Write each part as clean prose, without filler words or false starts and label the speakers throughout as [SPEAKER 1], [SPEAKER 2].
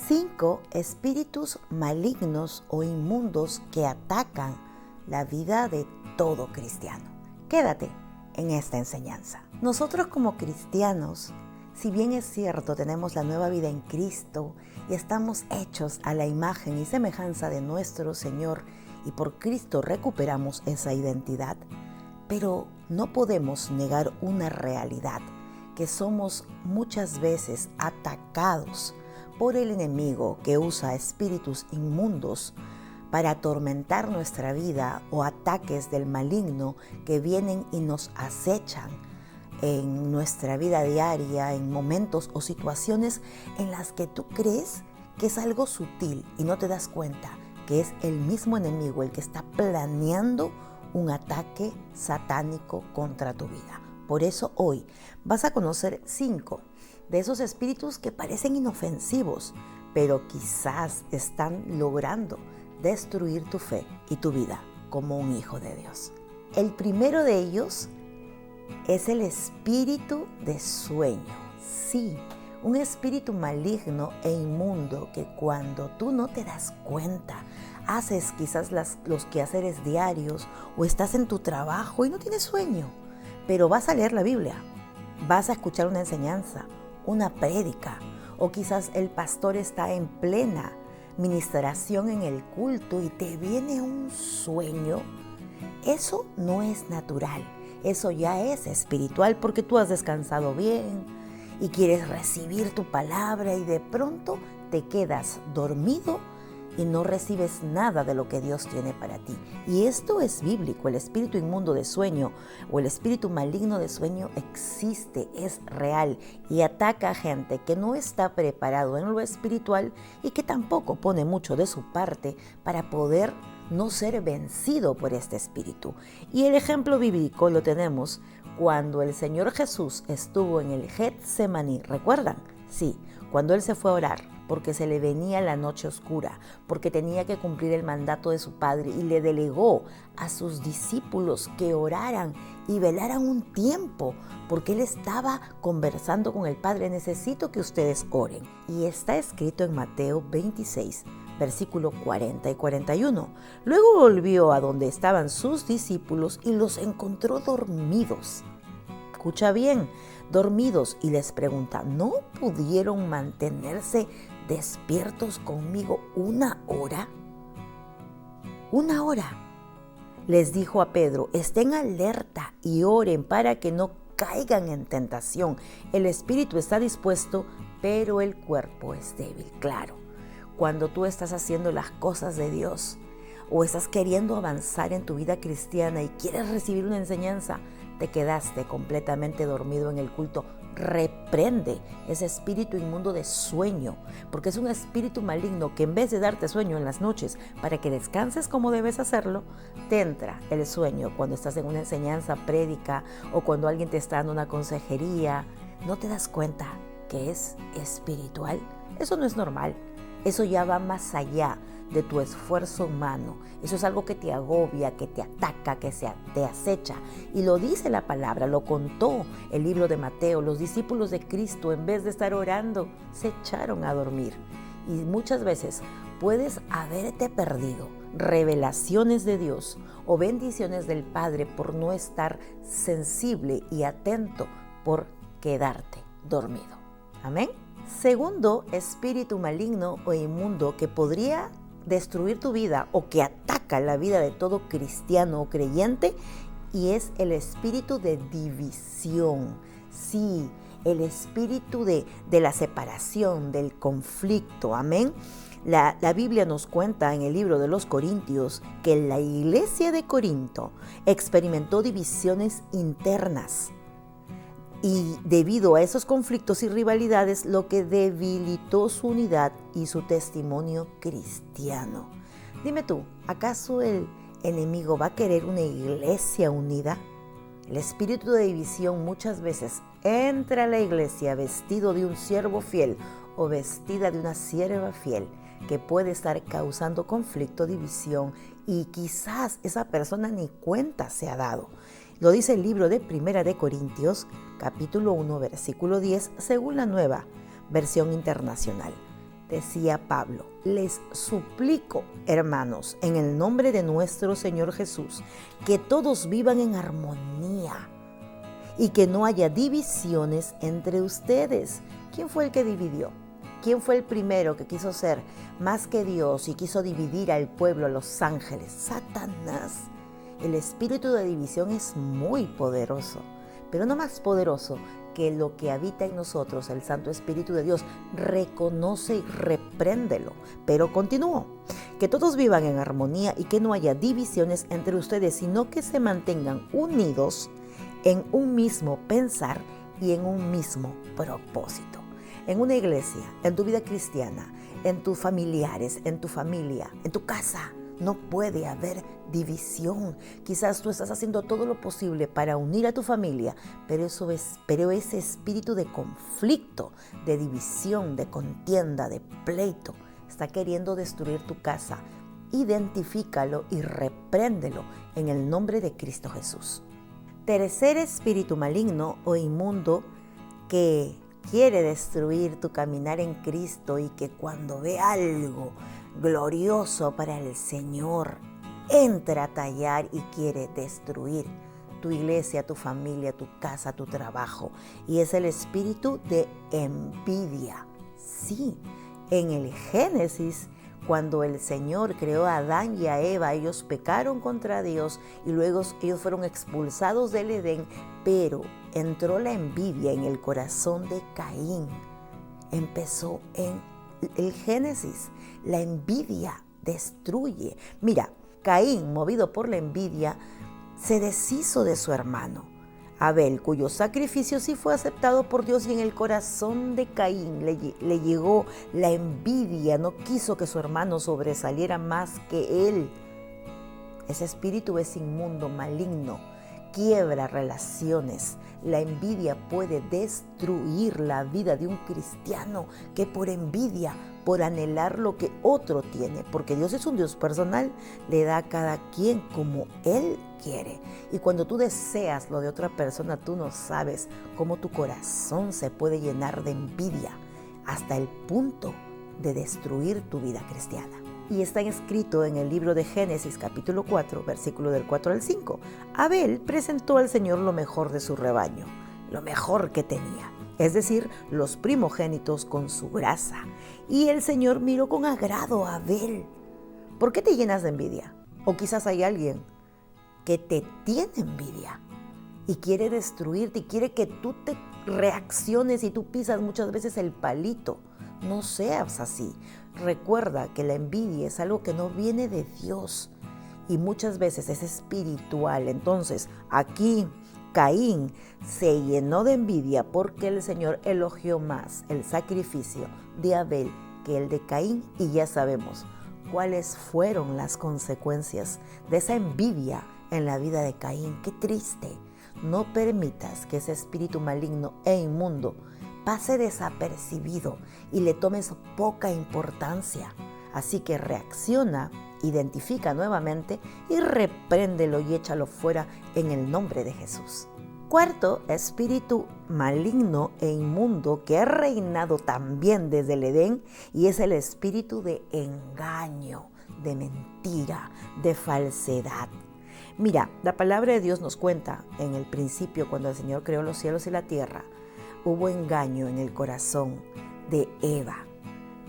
[SPEAKER 1] 5 espíritus malignos o inmundos que atacan la vida de todo cristiano. Quédate en esta enseñanza. Nosotros como cristianos, si bien es cierto, tenemos la nueva vida en Cristo y estamos hechos a la imagen y semejanza de nuestro Señor y por Cristo recuperamos esa identidad, pero no podemos negar una realidad, que somos muchas veces atacados por el enemigo que usa espíritus inmundos para atormentar nuestra vida o ataques del maligno que vienen y nos acechan en nuestra vida diaria, en momentos o situaciones en las que tú crees que es algo sutil y no te das cuenta que es el mismo enemigo el que está planeando un ataque satánico contra tu vida. Por eso hoy vas a conocer 5 de esos espíritus que parecen inofensivos, pero quizás están logrando destruir tu fe y tu vida como un hijo de Dios. El primero de ellos es el espíritu de sueño. Sí, un espíritu maligno e inmundo que cuando tú no te das cuenta, haces quizás los quehaceres diarios o estás en tu trabajo y no tienes sueño, pero vas a leer la Biblia, vas a escuchar una enseñanza, una prédica, o quizás el pastor está en plena ministración en el culto y te viene un sueño. Eso no es natural, eso ya es espiritual porque tú has descansado bien y quieres recibir tu palabra y de pronto te quedas dormido y no recibes nada de lo que Dios tiene para ti. Y esto es bíblico. El espíritu inmundo de sueño o el espíritu maligno de sueño existe, es real y ataca a gente que no está preparado en lo espiritual y que tampoco pone mucho de su parte para poder no ser vencido por este espíritu. Y el ejemplo bíblico lo tenemos cuando el Señor Jesús estuvo en el Getsemaní. ¿Recuerdan? Sí, cuando Él se fue a orar porque se le venía la noche oscura, porque tenía que cumplir el mandato de su Padre y le delegó a sus discípulos que oraran y velaran un tiempo, porque Él estaba conversando con el Padre. Necesito que ustedes oren. Y está escrito en Mateo 26, versículo 40 y 41. Luego volvió a donde estaban sus discípulos y los encontró dormidos. Escucha bien, dormidos, y les pregunta, ¿no pudieron mantenerse despiertos conmigo 1 hora? 1 hora. Les dijo a Pedro, estén alerta y oren para que no caigan en tentación. El espíritu está dispuesto, pero el cuerpo es débil. Claro, cuando tú estás haciendo las cosas de Dios o estás queriendo avanzar en tu vida cristiana y quieres recibir una enseñanza, te quedaste completamente dormido en el culto, reprende ese espíritu inmundo de sueño, porque es un espíritu maligno que en vez de darte sueño en las noches para que descanses como debes hacerlo, te entra el sueño cuando estás en una enseñanza, prédica, o cuando alguien te está dando una consejería. ¿No te das cuenta que es espiritual? Eso no es normal. Eso ya va más allá de tu esfuerzo humano. Eso es algo que te agobia, que te ataca, que te acecha. Y lo dice la palabra, lo contó el libro de Mateo. Los discípulos de Cristo, en vez de estar orando, se echaron a dormir. Y muchas veces puedes haberte perdido revelaciones de Dios o bendiciones del Padre por no estar sensible y atento, por quedarte dormido. Amén. Segundo espíritu maligno o inmundo que podría destruir tu vida o que ataca la vida de todo cristiano o creyente, y es el espíritu de división. Sí, el espíritu de la separación, del conflicto. Amén. La Biblia nos cuenta en el libro de los Corintios que la iglesia de Corinto experimentó divisiones internas. Y debido a esos conflictos y rivalidades, lo que debilitó su unidad y su testimonio cristiano. Dime tú, ¿acaso el enemigo va a querer una iglesia unida? El espíritu de división muchas veces entra a la iglesia vestido de un siervo fiel o vestida de una sierva fiel, que puede estar causando conflicto, división, y quizás esa persona ni cuenta se ha dado. Lo dice el libro de Primera de Corintios, capítulo 1, versículo 10, según la Nueva Versión Internacional. decía Pablo: les suplico, hermanos, en el nombre de nuestro Señor Jesús, que todos vivan en armonía y que no haya divisiones entre ustedes. ¿Quién fue el que dividió? ¿Quién fue el primero que quiso ser más que Dios y quiso dividir al pueblo, a los ángeles? Satanás. El espíritu de división es muy poderoso, pero no más poderoso que lo que habita en nosotros, el Santo Espíritu de Dios. Reconoce y repréndelo. Pero continuó: que todos vivan en armonía y que no haya divisiones entre ustedes, sino que se mantengan unidos en un mismo pensar y en un mismo propósito. En una iglesia, en tu vida cristiana, en tus familiares, en tu familia, en tu casa, no puede haber división. Quizás tú estás haciendo todo lo posible para unir a tu familia, pero ese espíritu de conflicto, de división, de contienda, de pleito, está queriendo destruir tu casa. Identifícalo y repréndelo en el nombre de Cristo Jesús. Tercer espíritu maligno o inmundo que quiere destruir tu caminar en Cristo y que cuando ve algo glorioso para el Señor, entra a tallar y quiere destruir tu iglesia, tu familia, tu casa, tu trabajo. Y es el espíritu de envidia. Sí, en el Génesis, cuando el Señor creó a Adán y a Eva, ellos pecaron contra Dios y luego ellos fueron expulsados del Edén, pero entró la envidia en el corazón de Caín. Empezó en el Génesis. La envidia destruye. Mira, Caín, movido por la envidia, se deshizo de su hermano Abel, cuyo sacrificio sí fue aceptado por Dios, y en el corazón de Caín le llegó la envidia. No quiso que su hermano sobresaliera más que él. Ese espíritu es inmundo, maligno, quiebra relaciones. La envidia puede destruir la vida de un cristiano que por envidia, por anhelar lo que otro tiene, porque Dios es un Dios personal, le da a cada quien como Él quiere. Y cuando tú deseas lo de otra persona, tú no sabes cómo tu corazón se puede llenar de envidia hasta el punto de destruir tu vida cristiana. Y está escrito en el libro de Génesis capítulo 4, versículo del 4 al 5. Abel presentó al Señor lo mejor de su rebaño, lo mejor que tenía, es decir, los primogénitos con su grasa. Y el Señor miró con agrado a Abel. ¿Por qué te llenas de envidia? O quizás hay alguien que te tiene envidia y quiere destruirte y quiere que tú te reacciones y tú pisas muchas veces el palito. No seas así. Recuerda que la envidia es algo que no viene de Dios y muchas veces es espiritual. Entonces, aquí Caín se llenó de envidia porque el Señor elogió más el sacrificio de Abel que el de Caín, y ya sabemos cuáles fueron las consecuencias de esa envidia en la vida de Caín. Qué triste. No permitas que ese espíritu maligno e inmundo pase desapercibido y le tomes poca importancia. Así que reacciona, identifica nuevamente y repréndelo y échalo fuera en el nombre de Jesús. Cuarto espíritu maligno e inmundo que ha reinado también desde el Edén, y es el espíritu de engaño, de mentira, de falsedad. Mira, la palabra de Dios nos cuenta en el principio, cuando el Señor creó los cielos y la tierra, hubo engaño en el corazón de Eva.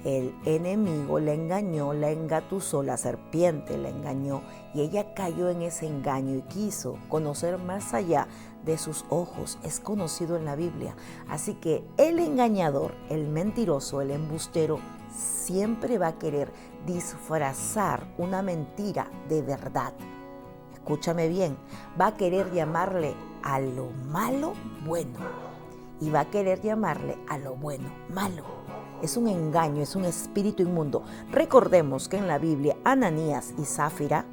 [SPEAKER 1] El enemigo la engañó, la engatusó, la serpiente la engañó, y ella cayó en ese engaño y quiso conocer más allá de sus ojos. Es conocido en la Biblia. Así que el engañador, el mentiroso, el embustero, siempre va a querer disfrazar una mentira de verdad. Escúchame bien, va a querer llamarle a lo malo bueno y va a querer llamarle a lo bueno malo. Es un engaño, es un espíritu inmundo. Recordemos que en la Biblia Ananías y Zafira,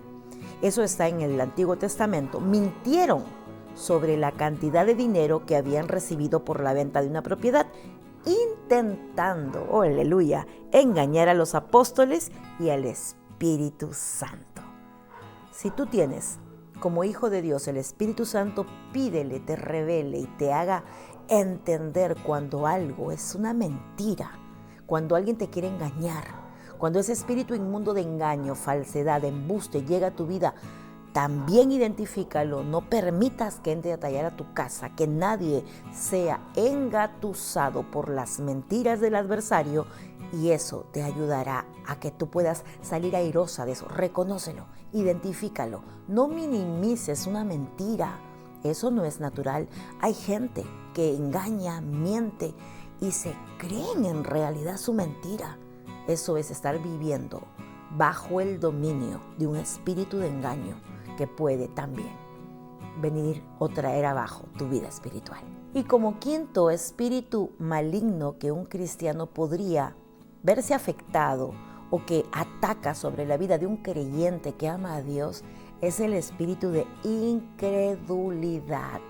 [SPEAKER 1] eso está en el Antiguo Testamento, mintieron sobre la cantidad de dinero que habían recibido por la venta de una propiedad, intentando, oh aleluya, engañar a los apóstoles y al Espíritu Santo. Si tú tienes como hijo de Dios el Espíritu Santo, pídele, te revele y te haga entender cuando algo es una mentira, cuando alguien te quiere engañar, cuando ese espíritu inmundo de engaño, falsedad, embuste llega a tu vida, también identifícalo. No permitas que entre a tallar a tu casa, que nadie sea engatusado por las mentiras del adversario, y eso te ayudará a que tú puedas salir airosa de eso. Reconócelo, identifícalo, no minimices una mentira. Eso no es natural. Hay gente que engaña, miente y se creen en realidad su mentira. Eso es estar viviendo bajo el dominio de un espíritu de engaño que puede también venir o traer abajo tu vida espiritual. Y como quinto espíritu maligno que un cristiano podría verse afectado o que ataca sobre la vida de un creyente que ama a Dios es el espíritu de incredulidad.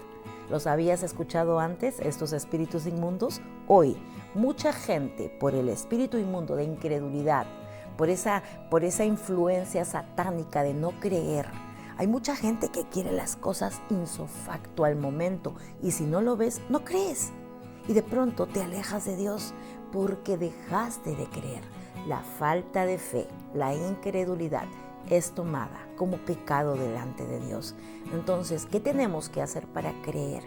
[SPEAKER 1] ¿Los habías escuchado antes, estos espíritus inmundos? Hoy, mucha gente, por el espíritu inmundo de incredulidad, por esa influencia satánica de no creer, hay mucha gente que quiere las cosas insofacto al momento, y si no lo ves, no crees. Y de pronto te alejas de Dios porque dejaste de creer. La falta de fe, la incredulidad, es tomada como pecado delante de Dios. Entonces, ¿qué tenemos que hacer para creer?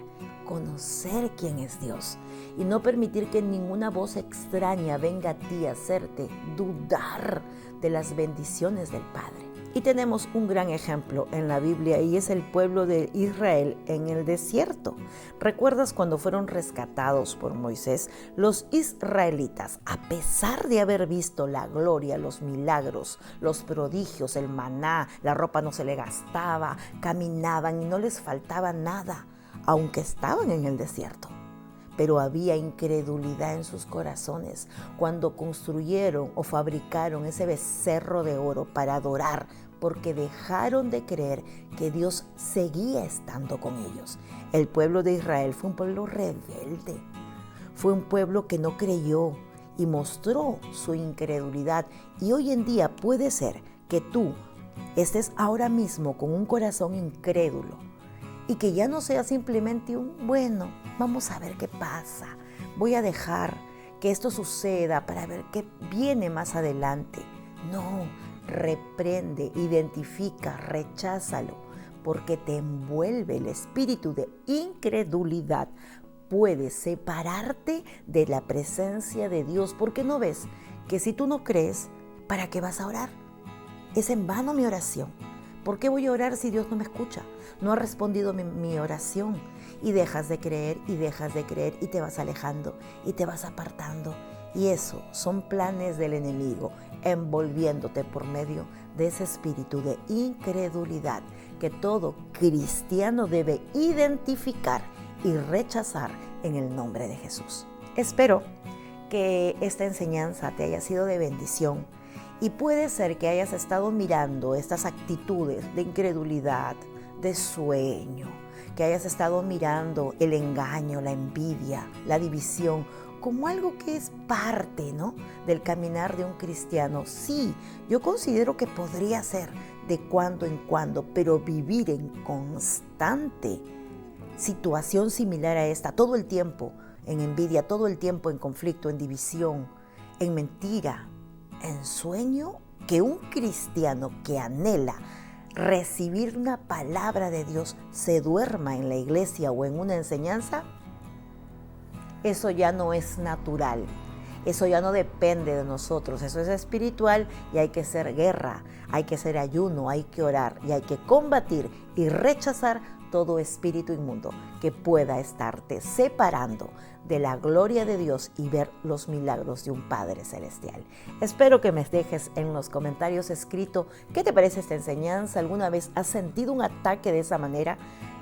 [SPEAKER 1] Conocer quién es Dios y no permitir que ninguna voz extraña venga a ti a hacerte dudar de las bendiciones del Padre. Y tenemos un gran ejemplo en la Biblia, y es el pueblo de Israel en el desierto. ¿Recuerdas cuando fueron rescatados por Moisés? Los israelitas, a pesar de haber visto la gloria, los milagros, los prodigios, el maná, la ropa no se le gastaba, caminaban y no les faltaba nada, aunque estaban en el desierto. Pero había incredulidad en sus corazones cuando construyeron o fabricaron ese becerro de oro para adorar, porque dejaron de creer que Dios seguía estando con ellos. El pueblo de Israel fue un pueblo rebelde, fue un pueblo que no creyó y mostró su incredulidad. Y hoy en día puede ser que tú estés ahora mismo con un corazón incrédulo, y que ya no sea simplemente bueno, vamos a ver qué pasa, voy a dejar que esto suceda para ver qué viene más adelante. No, reprende, identifica, recházalo, porque te envuelve el espíritu de incredulidad. Puede separarte de la presencia de Dios, porque no ves que si tú no crees, ¿para qué vas a orar? Es en vano mi oración. ¿Por qué voy a orar si Dios no me escucha? No ha respondido mi oración. Y dejas de creer y dejas de creer y te vas alejando y te vas apartando. Y eso son planes del enemigo, envolviéndote por medio de ese espíritu de incredulidad que todo cristiano debe identificar y rechazar en el nombre de Jesús. Espero que esta enseñanza te haya sido de bendición. Y puede ser que hayas estado mirando estas actitudes de incredulidad, de sueño, que hayas estado mirando el engaño, la envidia, la división, como algo que es parte, ¿no?, del caminar de un cristiano. Sí, yo considero que podría ser de cuando en cuando, pero vivir en constante situación similar a esta, todo el tiempo en envidia, todo el tiempo en conflicto, en división, en mentira, en sueño, que un cristiano que anhela recibir una palabra de Dios se duerma en la iglesia o en una enseñanza, eso ya no es natural, eso ya no depende de nosotros, eso es espiritual y hay que hacer guerra, hay que hacer ayuno, hay que orar y hay que combatir y rechazar todo espíritu inmundo que pueda estarte separando de la gloria de Dios y ver los milagros de un Padre Celestial. Espero que me dejes en los comentarios escrito qué te parece esta enseñanza. ¿Alguna vez has sentido un ataque de esa manera?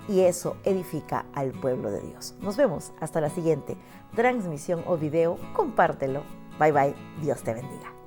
[SPEAKER 1] Y eso edifica al pueblo de Dios. Nos vemos hasta la siguiente transmisión o video. Compártelo. Bye bye. Dios te bendiga.